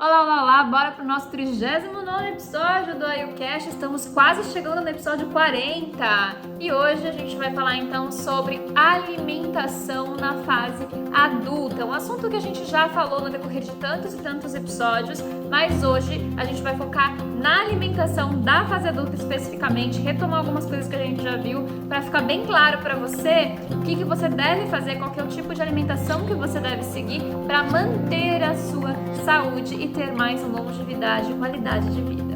Olá, olá, olá, bora pro nosso 39º episódio do AYCast. Estamos quase chegando no episódio 40 e hoje a gente vai falar então sobre alimentação na fase adulta, um assunto que a gente já falou no decorrer de tantos e tantos episódios, mas hoje a gente vai focar na alimentação da fase adulta especificamente, retomar algumas coisas que a gente já viu para ficar bem claro para você o que você deve fazer, qual que é o tipo de alimentação que você deve seguir para manter a sua saúde e ter mais longevidade e qualidade de vida.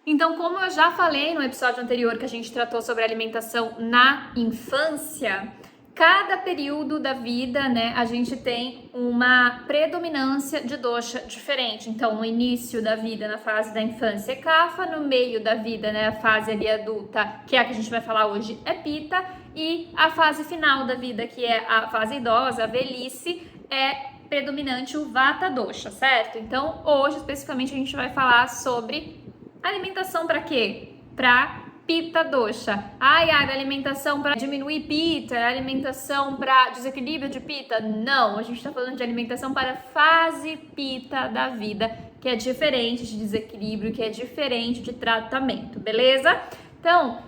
Então, como eu já falei no episódio anterior que a gente tratou sobre alimentação na infância, cada período da vida, né, a gente tem uma predominância de dosha diferente. Então, no início da vida, na fase da infância, é kapha, no meio da vida, né, a fase ali adulta, que é a que a gente vai falar hoje, é pitta, e a fase final da vida, que é a fase idosa, a velhice, é predominante o vata dosha, certo? Então, hoje, especificamente, a gente vai falar sobre alimentação para quê? Para Pitta dosha. Ai, alimentação para diminuir Pitta, alimentação para desequilíbrio de Pitta? Não, a gente está falando de alimentação para fase Pitta da vida, que é diferente de desequilíbrio, que é diferente de tratamento, beleza? Então,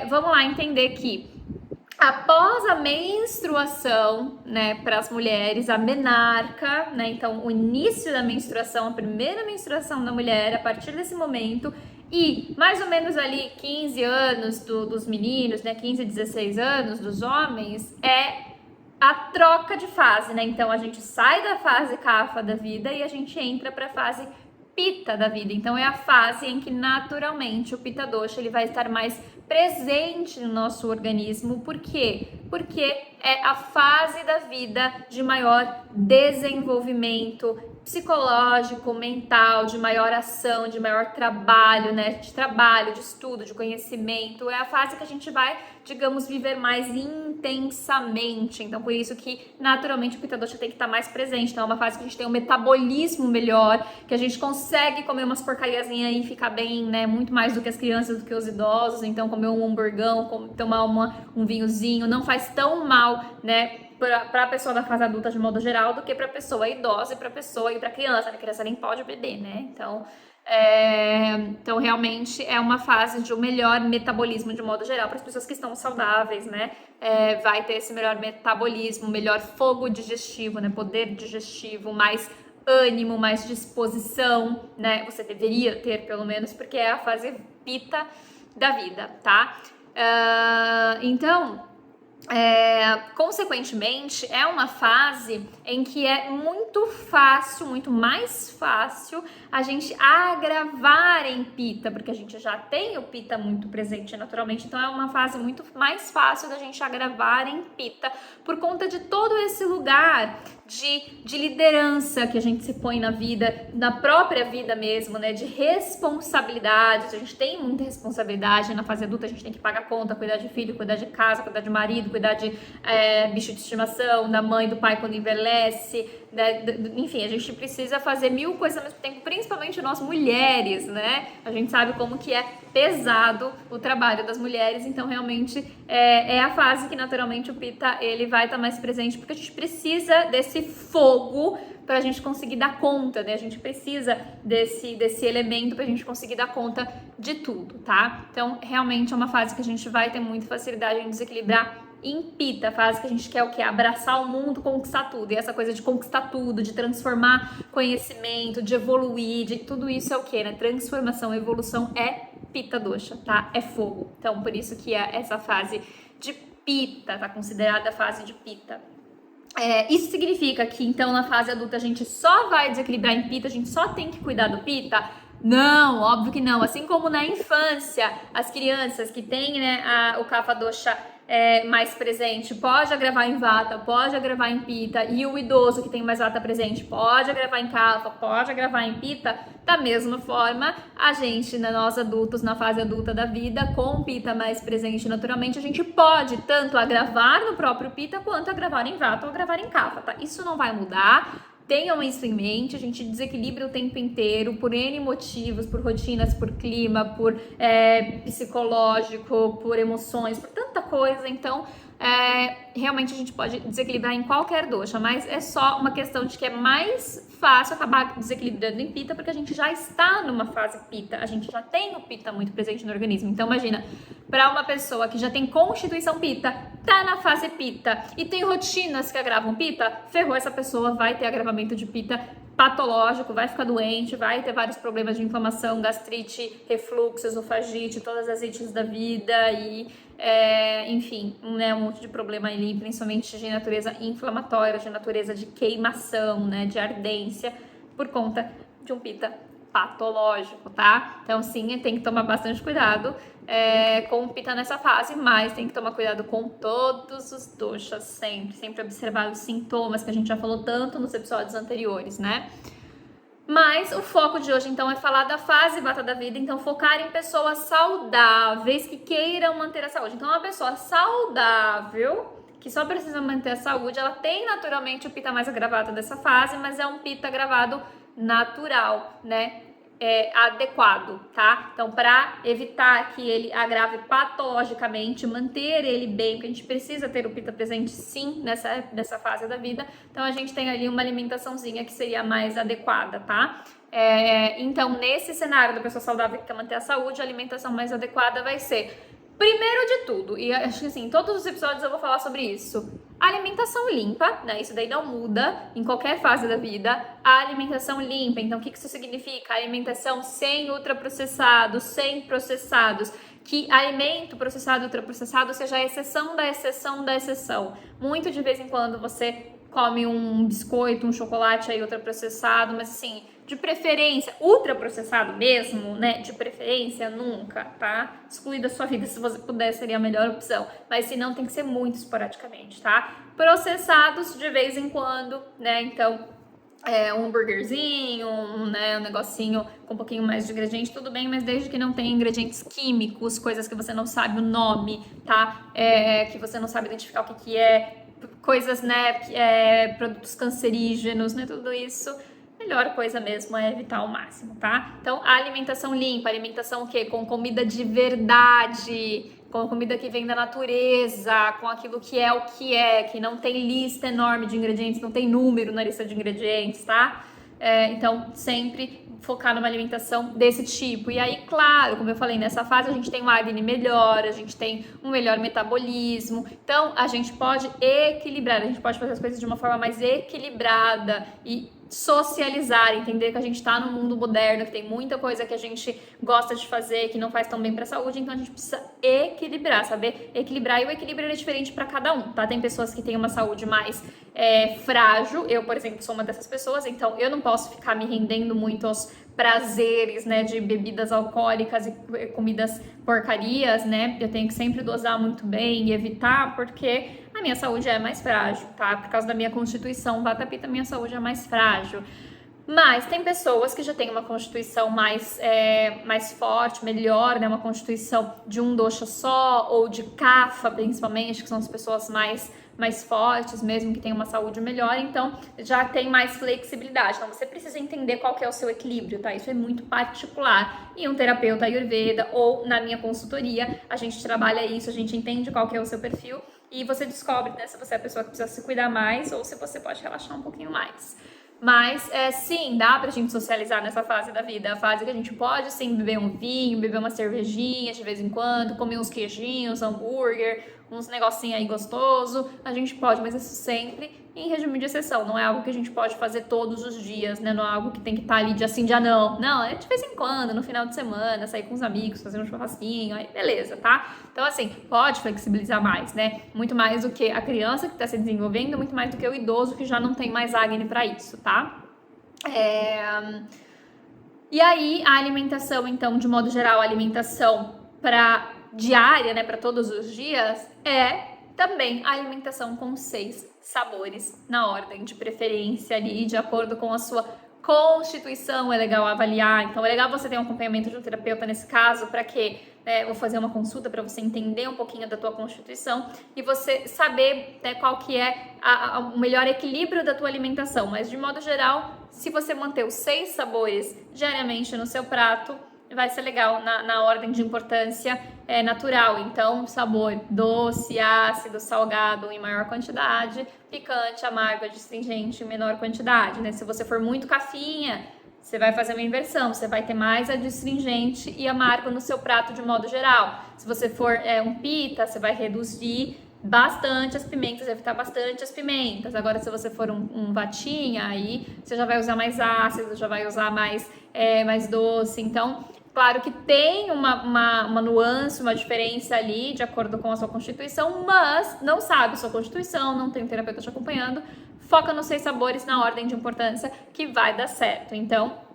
vamos lá entender que após a menstruação, né, para as mulheres, a menarca, né, então o início da menstruação, a primeira menstruação da mulher, a partir desse momento, e mais ou menos ali 15 anos dos meninos, né, 15, 16 anos dos homens, é a troca de fase, né, então a gente sai da fase kapha da vida e a gente entra para a fase pitta da vida, então é a fase em que naturalmente o pitta dosha ele vai estar mais presente no nosso organismo. Por quê? Porque é a fase da vida de maior desenvolvimento psicológico, mental, de maior ação, de maior trabalho, né? De trabalho, de estudo, de conhecimento. É a fase que a gente vai, digamos, viver mais intensamente. Então, por isso que, naturalmente, o pitta dosha tem que estar mais presente. Então, é uma fase que a gente tem um metabolismo melhor, que a gente consegue comer umas porcariazinhas aí e ficar bem, né? Muito mais do que as crianças, do que os idosos. Então, comer um hamburgão, tomar um vinhozinho, não faz tão mal, né? Para a pessoa da fase adulta de modo geral, do que para a pessoa idosa e para a pessoa e para a criança. A criança nem pode beber, né? Então, realmente é uma fase de um melhor metabolismo de modo geral para as pessoas que estão saudáveis, né? Vai ter esse melhor metabolismo, melhor fogo digestivo, né? Poder digestivo, mais ânimo, mais disposição, né? Você deveria ter, pelo menos, porque é a fase pitta da vida, tá? Então, consequentemente, é uma fase em que é muito fácil, muito mais fácil a gente agravar em pitta, porque a gente já tem o pitta muito presente naturalmente, então é uma fase muito mais fácil da gente agravar em pitta, por conta de todo esse lugar de liderança que a gente se põe na vida, na própria vida mesmo, né, de responsabilidades. A gente tem muita responsabilidade na fase adulta, a gente tem que pagar conta, cuidar de filho, cuidar de casa, cuidar de marido, cuidar de bicho de estimação, da mãe, do pai quando envelhece, né? Enfim, a gente precisa fazer mil coisas ao mesmo tempo, principalmente nós mulheres, né? A gente sabe como que é pesado o trabalho das mulheres, então realmente é a fase que naturalmente o pitta ele vai estar mais presente, porque a gente precisa desse fogo para a gente conseguir dar conta, né? A gente precisa desse elemento para a gente conseguir dar conta de tudo, tá? Então, realmente é uma fase que a gente vai ter muita facilidade em desequilibrar em pitta, a fase que a gente quer o quê? Abraçar o mundo, conquistar tudo. E essa coisa de conquistar tudo, de transformar conhecimento, de evoluir, de tudo isso é o quê, né? Transformação, evolução é pitta dosha, tá? É fogo. Então, por isso que essa fase de pitta tá considerada a fase de pitta. Isso significa que, então, na fase adulta a gente só vai desequilibrar em pitta, a gente só tem que cuidar do pitta? Não, óbvio que não. Assim como na infância, as crianças que têm, né, o kapha dosha mais presente pode agravar em vata, pode agravar em pitta, e o idoso que tem mais vata presente pode agravar em kapha, pode agravar em pitta. Da mesma forma, a gente, nós adultos, na fase adulta da vida, com pitta mais presente naturalmente, a gente pode tanto agravar no próprio pitta quanto agravar em vata ou agravar em kapha, tá? Isso não vai mudar. Tenham isso em mente, a gente desequilibra o tempo inteiro por N motivos, por rotinas, por clima, por psicológico, por emoções, por tanta coisa. Então, realmente a gente pode desequilibrar em qualquer dosha, mas é só uma questão de que é mais fácil acabar desequilibrando em Pitta, porque a gente já está numa fase Pitta, a gente já tem o Pitta muito presente no organismo. Então imagina, para uma pessoa que já tem constituição Pitta, tá na fase Pitta e tem rotinas que agravam Pitta, ferrou, essa pessoa vai ter agravamento de Pitta patológico, vai ficar doente, vai ter vários problemas de inflamação, gastrite, refluxo, esofagite, todas as ites da vida e enfim, né, um monte de problema ali, principalmente de natureza inflamatória, de natureza de queimação, né, de ardência, por conta de um Pitta patológico, tá? Então sim, tem que tomar bastante cuidado com o Pitta nessa fase, mas tem que tomar cuidado com todos os doshas, sempre observar os sintomas que a gente já falou tanto nos episódios anteriores, né? Mas o foco de hoje, então, é falar da fase Vata da vida, então focar em pessoas saudáveis que queiram manter a saúde. Então, uma pessoa saudável, que só precisa manter a saúde, ela tem naturalmente o Pitta mais agravado dessa fase, mas é um Pitta agravado natural, né? Adequado, tá? Então, para evitar que ele agrave patologicamente, manter ele bem, porque a gente precisa ter o Pitta presente sim nessa fase da vida, então a gente tem ali uma alimentaçãozinha que seria mais adequada, tá? Então, nesse cenário da pessoa saudável que quer manter a saúde, a alimentação mais adequada vai ser, primeiro de tudo, e acho que assim, em todos os episódios eu vou falar sobre isso, alimentação limpa, né? Isso daí não muda em qualquer fase da vida. A alimentação limpa, então o que isso significa? Alimentação sem ultraprocessados, sem processados. Que alimento processado e ultraprocessado seja a exceção da exceção da exceção. Muito de vez em quando você come um biscoito, um chocolate aí ultraprocessado, mas assim, de preferência, ultraprocessado mesmo, né? De preferência, nunca, tá? Exclui da sua vida, se você puder, seria a melhor opção. Mas se não, tem que ser muito esporadicamente, tá? Processados de vez em quando, né? Então, um hambúrguerzinho, um negocinho com um pouquinho mais de ingrediente, tudo bem, mas desde que não tenha ingredientes químicos, coisas que você não sabe o nome, tá? Que você não sabe identificar o que é, coisas, né? Produtos cancerígenos, né? Tudo isso. Melhor coisa mesmo é evitar ao máximo, tá? Então, a alimentação limpa, alimentação o quê? Com comida de verdade, com comida que vem da natureza, com aquilo que é o que não tem lista enorme de ingredientes, não tem número na lista de ingredientes, tá? Então, sempre focar numa alimentação desse tipo. E aí, claro, como eu falei, nessa fase a gente tem um Agni melhor, a gente tem um melhor metabolismo. Então, a gente pode equilibrar, a gente pode fazer as coisas de uma forma mais equilibrada e socializar, entender que a gente está no mundo moderno, que tem muita coisa que a gente gosta de fazer, que não faz tão bem para a saúde, então a gente precisa equilibrar, saber equilibrar, e o equilíbrio é diferente para cada um, tá? Tem pessoas que têm uma saúde mais frágil, eu, por exemplo, sou uma dessas pessoas, então eu não posso ficar me rendendo muito aos prazeres, né, de bebidas alcoólicas e comidas porcarias, né? Eu tenho que sempre dosar muito bem e evitar, porque a minha saúde é mais frágil, tá? Por causa da minha constituição Vata Pitta, minha saúde é mais frágil. Mas tem pessoas que já têm uma constituição mais forte, melhor, né? Uma constituição de um dosha só, ou de Kapha, principalmente, que são as pessoas mais fortes mesmo, que têm uma saúde melhor, então já tem mais flexibilidade. Então você precisa entender qual que é o seu equilíbrio, tá? Isso é muito particular. E um terapeuta Ayurveda ou na minha consultoria, a gente trabalha isso, a gente entende qual que é o seu perfil e você descobre, né, se você é a pessoa que precisa se cuidar mais ou se você pode relaxar um pouquinho mais. Mas sim, dá pra gente socializar nessa fase da vida, a fase que a gente pode sim beber um vinho, beber uma cervejinha de vez em quando, comer uns queijinhos, hambúrguer, uns negocinho aí gostoso, a gente pode, mas isso sempre em regime de exceção, não é algo que a gente pode fazer todos os dias, né, não é algo que tem que estar ali dia sim, dia não, é de vez em quando, no final de semana, sair com os amigos, fazer um churrasquinho, aí beleza, tá? Então assim, pode flexibilizar mais, né, muito mais do que a criança que está se desenvolvendo, muito mais do que o idoso que já não tem mais Agni para isso, tá? E aí, a alimentação, então, de modo geral, a alimentação diária, né, para todos os dias, também a alimentação com 6 sabores na ordem de preferência ali, de acordo com a sua constituição, é legal avaliar. Então, é legal você ter um acompanhamento de um terapeuta nesse caso, para quê? ou fazer uma consulta para você entender um pouquinho da tua constituição e você saber, né, qual que é o melhor equilíbrio da tua alimentação. Mas de modo geral, se você manter os 6 sabores diariamente no seu prato, vai ser legal na ordem de importância natural. Então, sabor doce, ácido, salgado em maior quantidade, picante, amargo, adstringente em menor quantidade, né? Se você for muito cafinha, você vai fazer uma inversão, você vai ter mais adstringente e amargo no seu prato de modo geral. Se você for um pita, você vai reduzir bastante as pimentas, evitar bastante as pimentas. Agora, se você for um vatinha, aí você já vai usar mais ácido, já vai usar mais doce. Então, claro que tem uma nuance, uma diferença ali, de acordo com a sua constituição, mas não sabe sua constituição, não tem um terapeuta te acompanhando, foca nos 6 sabores na ordem de importância que vai dar certo. Então,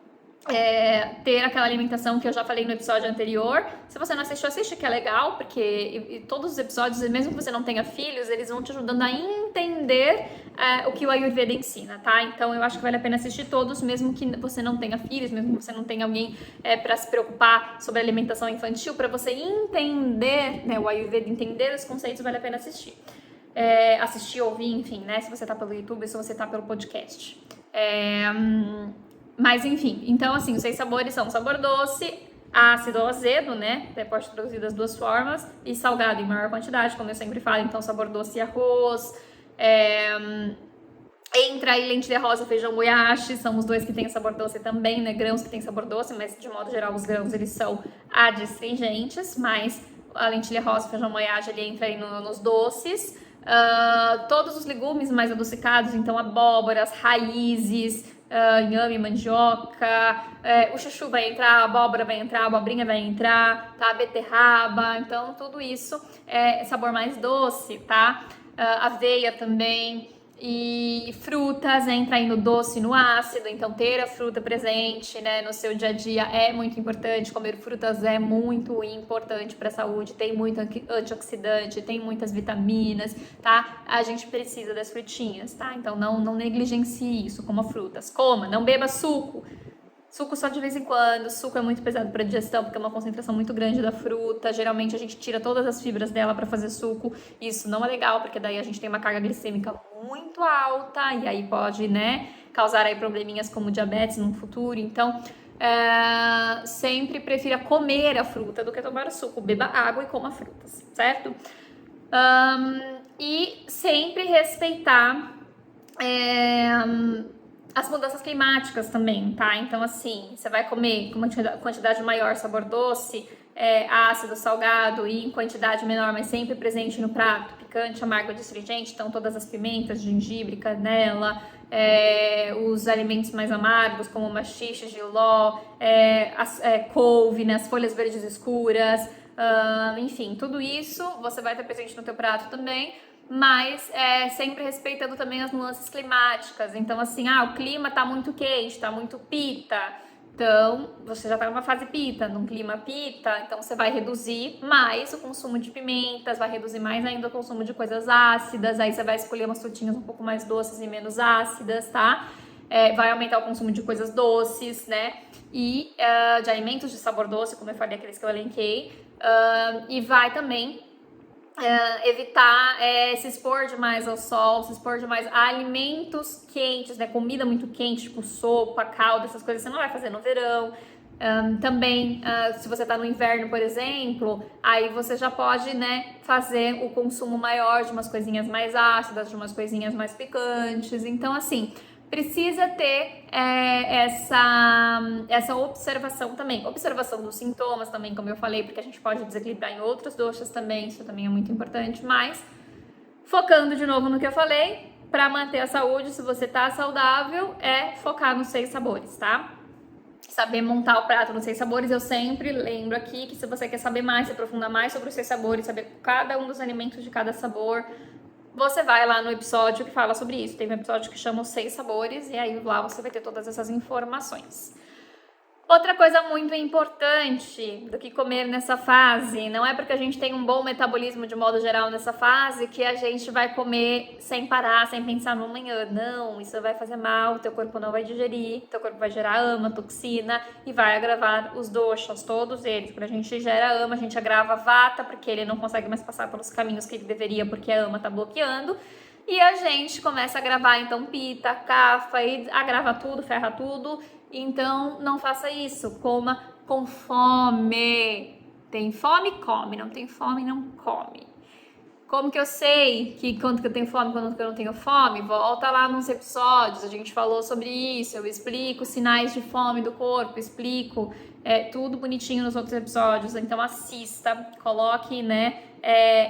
ter aquela alimentação que eu já falei no episódio anterior. Se você não assistiu, assiste, que é legal, porque todos os episódios, mesmo que você não tenha filhos, eles vão te ajudando a entender o que o Ayurveda ensina, tá? Então eu acho que vale a pena assistir todos, mesmo que você não tenha filhos, mesmo que você não tenha alguém para se preocupar sobre alimentação infantil, para você entender, né, o Ayurveda, entender os conceitos, vale a pena assistir. Assistir, ouvir, enfim, né? Se você tá pelo YouTube, se você tá pelo podcast. Mas enfim, então assim, os 6 sabores são sabor doce, ácido ou azedo, né? Pode traduzir das 2 formas, e salgado em maior quantidade, como eu sempre falo, então sabor doce e arroz. Entra aí lentilha rosa, feijão goiache, são os 2 que tem sabor doce também, né? Grãos que tem sabor doce, mas de modo geral os grãos eles são adstringentes, mas a lentilha rosa, feijão goiache, ele entra aí nos doces. Todos os legumes mais adocicados, então abóboras, raízes, inhame, mandioca, o chuchu vai entrar, a abóbora vai entrar, a abobrinha vai entrar, tá? Beterraba, então tudo isso é sabor mais doce, tá? Aveia também. E frutas, entra aí no doce e no ácido, então ter a fruta presente, né, no seu dia a dia é muito importante. Comer frutas é muito importante para a saúde, tem muito antioxidante, tem muitas vitaminas, tá? A gente precisa das frutinhas, tá? Então não negligencie isso, coma frutas, coma, não beba suco. Suco só de vez em quando, suco é muito pesado para digestão, porque é uma concentração muito grande da fruta. Geralmente a gente tira todas as fibras dela para fazer suco. Isso não é legal, porque daí a gente tem uma carga glicêmica muito alta e aí pode, né, causar aí probleminhas como diabetes no futuro. Então, sempre prefira comer a fruta do que tomar o suco. Beba água e coma frutas, certo? E sempre respeitar as mudanças climáticas também, tá? Então, assim, você vai comer com uma quantidade maior sabor doce, ácido, salgado e em quantidade menor, mas sempre presente no prato, picante, amargo, adstringente, então todas as pimentas, gengibre, canela, os alimentos mais amargos, como maxixe, jiló, couve, né, as folhas verdes escuras, enfim, tudo isso você vai ter presente no teu prato também, mas sempre respeitando também as nuances climáticas. Então, assim, o clima tá muito quente, tá muito pita, então você já tá numa fase pita, num clima pita, então você vai reduzir mais o consumo de pimentas, vai reduzir mais ainda o consumo de coisas ácidas, aí você vai escolher umas frutinhas um pouco mais doces e menos ácidas, tá? Vai aumentar o consumo de coisas doces, né? E de alimentos de sabor doce, como eu falei, aqueles que eu elenquei, e vai também evitar se expor demais ao sol, se expor demais a alimentos quentes, né? Comida muito quente, tipo sopa, caldo, essas coisas você não vai fazer no verão. Também, se você tá no inverno, por exemplo, aí você já pode, né, fazer o consumo maior de umas coisinhas mais ácidas, de umas coisinhas mais picantes. Então, assim, precisa ter essa observação também. Observação dos sintomas também, como eu falei, porque a gente pode desequilibrar em outros doshas também, isso também é muito importante. Mas, focando de novo no que eu falei, para manter a saúde, se você tá saudável, focar nos 6 sabores, tá? Saber montar o prato nos 6 sabores, eu sempre lembro aqui que se você quer saber mais, se aprofundar mais sobre os 6 sabores, saber cada um dos alimentos de cada sabor, você vai lá no episódio que fala sobre isso. Tem um episódio que chama os 6 sabores e aí lá você vai ter todas essas informações. Outra coisa muito importante do que comer nessa fase, não é porque a gente tem um bom metabolismo de modo geral nessa fase que a gente vai comer sem parar, sem pensar no amanhã. Não, isso vai fazer mal, teu corpo não vai digerir, teu corpo vai gerar ama, toxina e vai agravar os doshas, todos eles. Quando a gente gera ama, a gente agrava vata, porque ele não consegue mais passar pelos caminhos que ele deveria, porque a ama tá bloqueando. E a gente começa a agravar, então, pita, kapha, e agrava tudo, ferra tudo. Então, não faça isso. Coma com fome. Tem fome? Come. Não tem fome? Não come. Como que eu sei que quando que eu tenho fome, quando que eu não tenho fome? Volta lá nos episódios, a gente falou sobre isso, eu explico sinais de fome do corpo, explico tudo bonitinho nos outros episódios, então assista, coloque,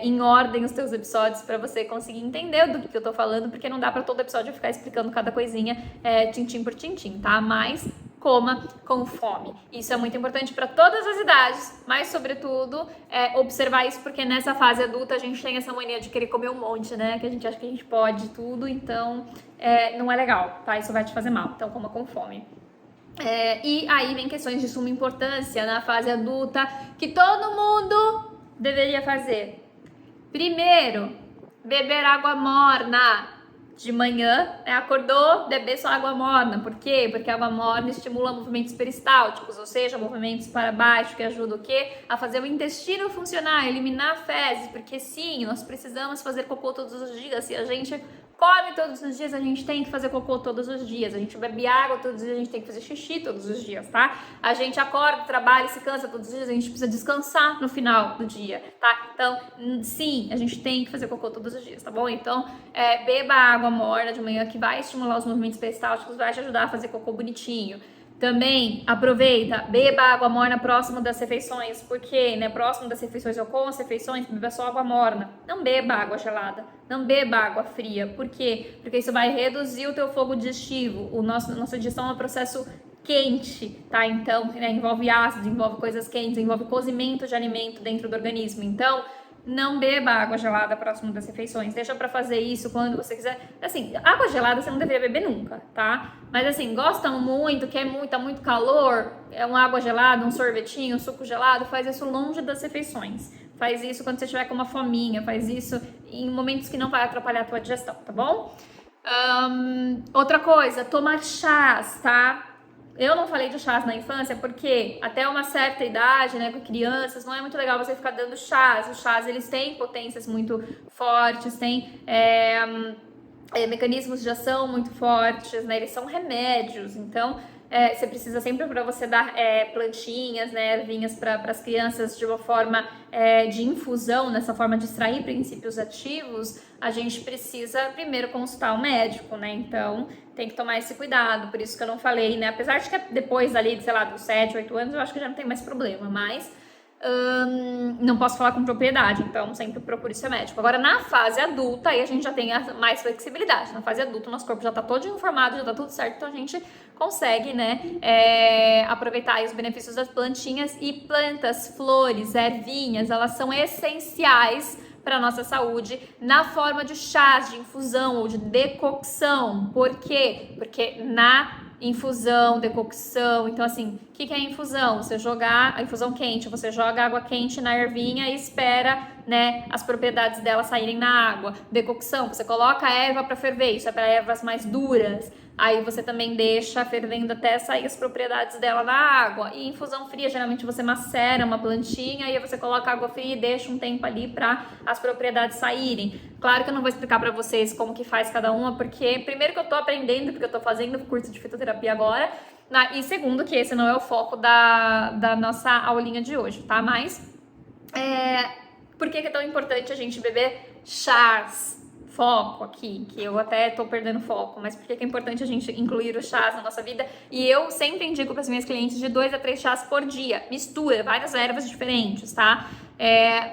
em ordem os teus episódios para você conseguir entender do que eu tô falando, porque não dá para todo episódio eu ficar explicando cada coisinha tintim por tintim, tá? Mas coma com fome. Isso é muito importante para todas as idades, mas sobretudo observar isso porque nessa fase adulta a gente tem essa mania de querer comer um monte, né? Que a gente acha que a gente pode tudo, então não é legal, tá? Isso vai te fazer mal, então coma com fome. E aí vem questões de suma importância na fase adulta que todo mundo deveria fazer. Primeiro, beber água morna. De manhã, acordou, beber só água morna. Por quê? Porque a água morna estimula movimentos peristálticos, ou seja, movimentos para baixo, que ajuda o quê? A fazer o intestino funcionar, eliminar fezes, porque sim, nós precisamos fazer cocô todos os dias. Se a gente come todos os dias, a gente tem que fazer cocô todos os dias. A gente bebe água todos os dias, a gente tem que fazer xixi todos os dias, tá? A gente acorda, trabalha, se cansa todos os dias, a gente precisa descansar no final do dia, tá? Então, sim, a gente tem que fazer cocô todos os dias, tá bom? Então, beba água morna de manhã, que vai estimular os movimentos peristálticos, vai te ajudar a fazer cocô bonitinho. Também aproveita, beba água morna próximo das refeições, porque, próximo das refeições ou com as refeições, beba só água morna. Não beba água gelada, não beba água fria. Por quê? Porque isso vai reduzir o teu fogo digestivo. Nossa digestão é um processo quente, tá? Então, envolve ácido, envolve coisas quentes, envolve cozimento de alimento dentro do organismo. Então, não beba água gelada próximo das refeições. Deixa pra fazer isso quando você quiser. Assim, água gelada você não deveria beber nunca, tá? Mas assim, gostam muito, tá muito calor, uma água gelada, um sorvetinho, um suco gelado, faz isso longe das refeições. Faz isso quando você estiver com uma fominha, faz isso em momentos que não vai atrapalhar a tua digestão, tá bom? Outra coisa, tomar chás, tá? Eu não falei de chás na infância porque até uma certa idade, com crianças, não é muito legal você ficar dando chás. Os chás, eles têm potências muito fortes, têm mecanismos de ação muito fortes, eles são remédios. Então, você precisa sempre, para você dar plantinhas, ervinhas para as crianças de uma forma de infusão, nessa forma de extrair princípios ativos, a gente precisa primeiro consultar o médico, Então, tem que tomar esse cuidado, por isso que eu não falei, Apesar de que depois ali, sei lá, dos 7, 8 anos, eu acho que já não tem mais problema, mas não posso falar com propriedade, então sempre procure seu médico. Agora, na fase adulta, aí a gente já tem mais flexibilidade. Na fase adulta, nosso corpo já tá todo informado, já tá tudo certo, então a gente consegue, aproveitar aí os benefícios das plantinhas e plantas, flores, ervinhas, elas são essenciais para nossa saúde na forma de chás, de infusão ou de decocção. Por quê? Porque na infusão, decocção, então assim, o que é infusão? Você jogar a infusão quente, você joga água quente na ervinha e espera, as propriedades dela saírem na água. Decocção, você coloca a erva para ferver, isso é para ervas mais duras. Aí você também deixa fervendo até sair as propriedades dela na água. E infusão fria, geralmente você macera uma plantinha e aí você coloca água fria e deixa um tempo ali para as propriedades saírem. Claro que eu não vou explicar para vocês como que faz cada uma, porque primeiro que eu tô aprendendo, porque eu tô fazendo o curso de fitoterapia agora, e segundo que esse não é o foco da nossa aulinha de hoje, tá? Mas, por que é tão importante a gente beber chás? Foco aqui, que eu até tô perdendo foco, mas por que é importante a gente incluir os chás na nossa vida? E eu sempre indico para as minhas clientes de 2 a 3 chás por dia. Mistura várias ervas diferentes, tá?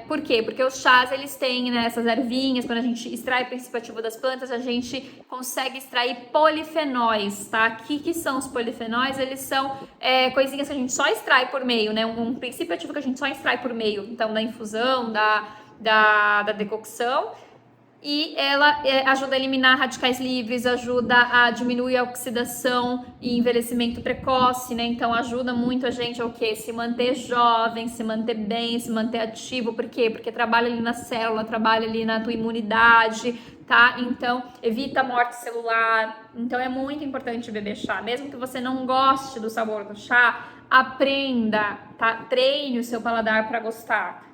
Por quê? Porque os chás, eles têm, essas ervinhas, quando a gente extrai o princípio ativo das plantas, a gente consegue extrair polifenóis, tá? O que são os polifenóis? Eles são coisinhas que a gente só extrai por meio, um princípio ativo que a gente só extrai por meio, então, da infusão, da decocção. e ela ajuda a eliminar radicais livres, ajuda a diminuir a oxidação e envelhecimento precoce, né? Então ajuda muito a gente ao quê? Se manter jovem, se manter bem, se manter ativo. Por quê? Porque trabalha ali na célula, trabalha ali na tua imunidade, tá? Então evita a morte celular. Então é muito importante beber chá, mesmo que você não goste do sabor do chá, aprenda, tá? Treine o seu paladar para gostar.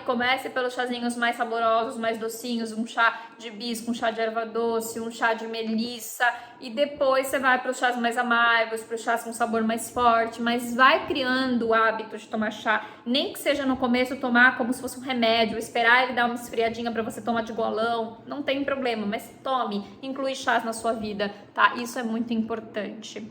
Comece pelos chazinhos mais saborosos, mais docinhos, um chá de hibisco, um chá de erva doce, um chá de melissa, e depois você vai para os chás mais amargos, para os chás com sabor mais forte, mas vai criando o hábito de tomar chá, nem que seja no começo tomar como se fosse um remédio, esperar ele dar uma esfriadinha para você tomar de golão, não tem problema, mas tome, inclui chás na sua vida, tá? Isso é muito importante.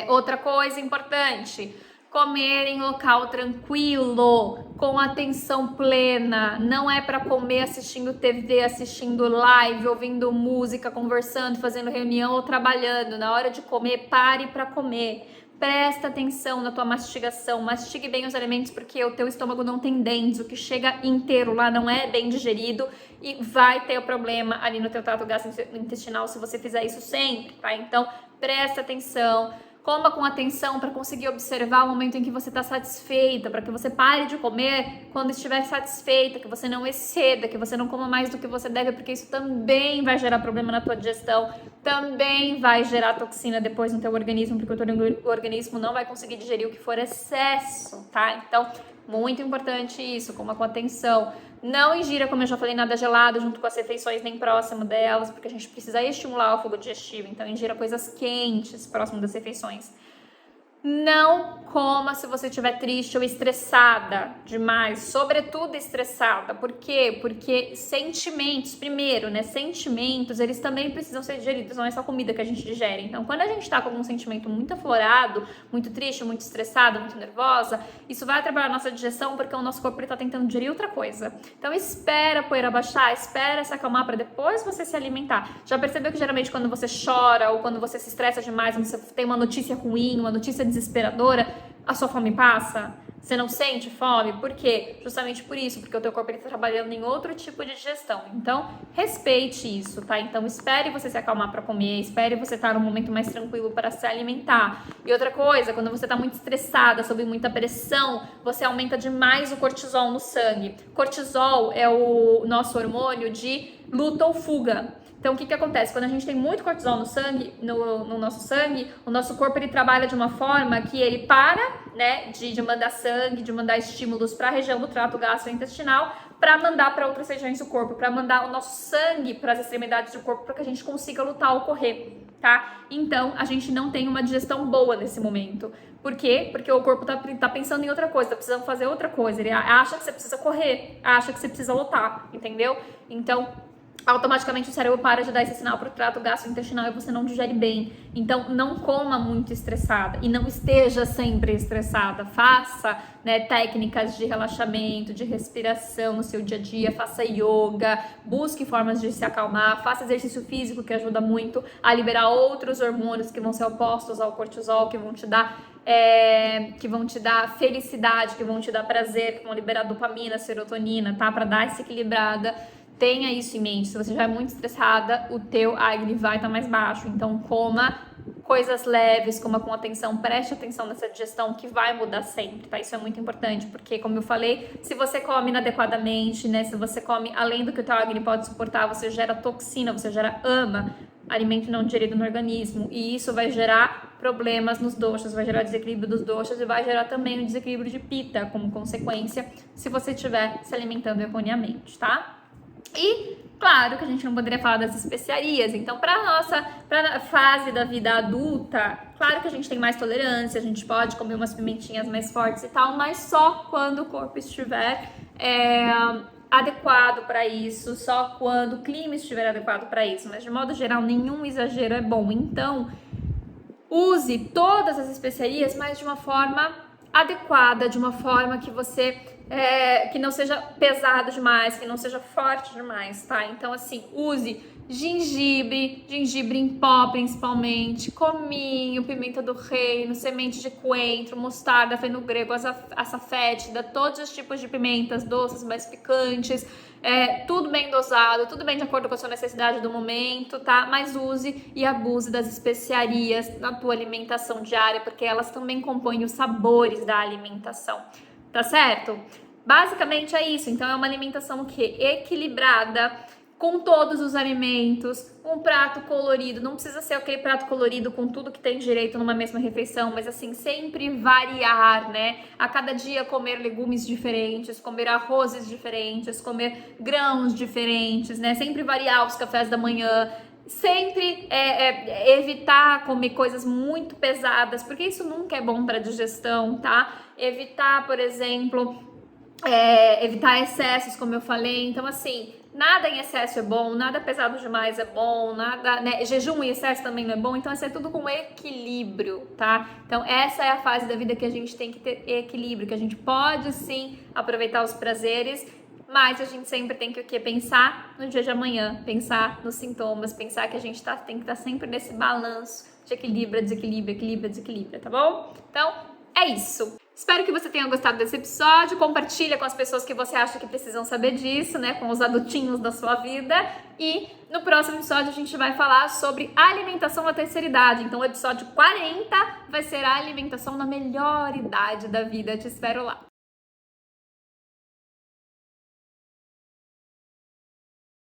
Outra coisa importante: comer em local tranquilo, com atenção plena. Não é para comer assistindo TV, assistindo live, ouvindo música, conversando, fazendo reunião ou trabalhando. Na hora de comer, pare para comer. Presta atenção na tua mastigação, mastigue bem os alimentos, porque o teu estômago não tem dentes, o que chega inteiro lá não é bem digerido e vai ter o problema ali no teu trato gastrointestinal se você fizer isso sempre, tá? Então, presta atenção. Coma com atenção para conseguir observar o momento em que você está satisfeita, para que você pare de comer quando estiver satisfeita, que você não exceda, que você não coma mais do que você deve, porque isso também vai gerar problema na tua digestão, também vai gerar toxina depois no teu organismo, porque o teu organismo não vai conseguir digerir o que for excesso, tá? Então, muito importante isso, coma com atenção. Não ingira, como eu já falei, nada gelado junto com as refeições, nem próximo delas, porque a gente precisa estimular o fogo digestivo. Então, ingira coisas quentes próximo das refeições. Não coma se você estiver triste ou estressada demais, sobretudo estressada. Por quê? Porque sentimentos, primeiro, né? Sentimentos, eles também precisam ser digeridos, não é só comida que a gente digere. Então, quando a gente tá com um sentimento muito aflorado, muito triste, muito estressado, muito nervosa, isso vai atrapalhar a nossa digestão, porque o nosso corpo ele tá tentando digerir outra coisa. Então, espera a poeira baixar, espera se acalmar para depois você se alimentar. Já percebeu que geralmente quando você chora ou quando você se estressa demais, quando você tem uma notícia ruim, uma notícia desesperadora, a sua fome passa? Você não sente fome? Por quê? Justamente por isso, porque o teu corpo está trabalhando em outro tipo de digestão. Então, respeite isso, tá? Então, espere você se acalmar para comer, espere você estar num momento mais tranquilo para se alimentar. E outra coisa, quando você está muito estressada, sob muita pressão, você aumenta demais o cortisol no sangue. Cortisol é o nosso hormônio de luta ou fuga. Então, o que acontece? Quando a gente tem muito cortisol no sangue, no nosso sangue, o nosso corpo ele trabalha de uma forma que ele para, né, de mandar sangue, de mandar estímulos para a região do trato gastrointestinal, para mandar para outras regiões do corpo, para mandar o nosso sangue para as extremidades do corpo, para que a gente consiga lutar ou correr, tá? Então, a gente não tem uma digestão boa nesse momento. Por quê? Porque o corpo tá pensando em outra coisa, tá precisando fazer outra coisa. Ele acha que você precisa correr, acha que você precisa lutar, entendeu? Então, automaticamente o cérebro para de dar esse sinal para o trato gastrointestinal e você não digere bem. Então, não coma muito estressada e não esteja sempre estressada. Faça, né, técnicas de relaxamento, de respiração no seu dia a dia, faça yoga, busque formas de se acalmar, faça exercício físico, que ajuda muito a liberar outros hormônios que vão ser opostos ao cortisol, que vão te dar felicidade, que vão te dar prazer, que vão liberar dopamina, serotonina, tá? Para dar essa equilibrada. Tenha isso em mente. Se você já é muito estressada, o teu AGN vai estar mais baixo. Então, coma coisas leves, coma com atenção, preste atenção nessa digestão que vai mudar sempre, tá? Isso é muito importante, porque, como eu falei, se você come inadequadamente, né? Se você come além do que o teu AGN pode suportar, você gera toxina, você gera AMA, alimento não digerido no organismo, e isso vai gerar problemas nos doshas, vai gerar desequilíbrio dos doshas e vai gerar também o desequilíbrio de Pitta como consequência, se você estiver se alimentando erroneamente, tá? E claro que a gente não poderia falar das especiarias. Então, para a fase da vida adulta, claro que a gente tem mais tolerância, a gente pode comer umas pimentinhas mais fortes e tal, mas só quando o corpo estiver adequado para isso, só quando o clima estiver adequado para isso. Mas de modo geral, nenhum exagero é bom. Então, use todas as especiarias, mas de uma forma adequada, de uma forma que você que não seja pesado demais, que não seja forte demais, tá? Então, assim, use gengibre em pó principalmente, cominho, pimenta do reino, semente de coentro, mostarda, feno-grego, açafétida, todos os tipos de pimentas, doces, mais picantes, tudo bem dosado, tudo bem de acordo com a sua necessidade do momento, tá? Mas use e abuse das especiarias na tua alimentação diária, porque elas também compõem os sabores da alimentação, tá certo? Basicamente é isso, então é uma alimentação que equilibrada, com todos os alimentos, um prato colorido, não precisa ser aquele prato colorido com tudo que tem direito numa mesma refeição, mas assim, sempre variar, né? A cada dia comer legumes diferentes, comer arrozes diferentes, comer grãos diferentes, né? Sempre variar os cafés da manhã, sempre evitar comer coisas muito pesadas, porque isso nunca é bom para digestão, tá? Evitar, por exemplo, evitar excessos, como eu falei. Então, assim, nada em excesso é bom, nada pesado demais é bom, nada, né? Jejum em excesso também não é bom. Então, isso é tudo com equilíbrio, tá? Então, essa é a fase da vida que a gente tem que ter equilíbrio, que a gente pode sim aproveitar os prazeres, mas a gente sempre tem que o quê? Pensar no dia de amanhã, pensar nos sintomas, pensar que a gente tem que estar sempre nesse balanço de equilíbrio, desequilíbrio, tá bom? Então, é isso. Espero que você tenha gostado desse episódio. Compartilha com as pessoas que você acha que precisam saber disso, né? Com os adultinhos da sua vida. E no próximo episódio a gente vai falar sobre alimentação na terceira idade. Então o episódio 40 vai ser a alimentação na melhor idade da vida. Eu te espero lá.